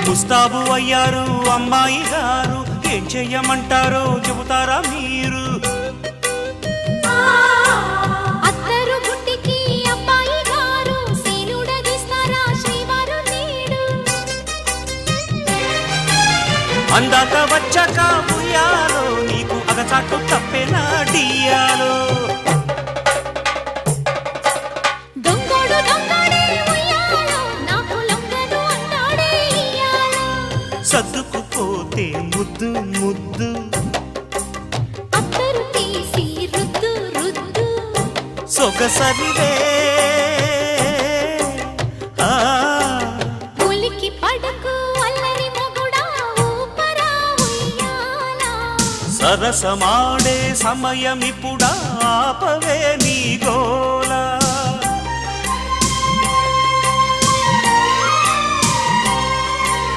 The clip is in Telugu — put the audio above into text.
ముస్తాబు అయ్యారు అమ్మాయి గారు, ఏం చెయ్యమంటారో చెబుతారా మీరు? అత్తరు గుట్టికి అబ్బాయి గారు సీనుడగిస్తారా శ్రీవారు నేడు? అందాక వచ్చాక ఉయ్యాలో నీకు అగచాటు తప్పేనా డియాలో? దొంగోడు దొంగడే ఉయ్యాలో నాకు లొంగను అంటాడే ఇయ్యాలో. సర్దుకుపోతే ముద్దు ముద్దు అత్తరు తీసి రుద్దు రుద్దు సొగసరిదే ఉలికి పడకు అల్లరి మొగుడా ఊపరా ఉయ్యాలా. సరసమాడే సమయమిప్పుడా, ఆపవే నీ గోల.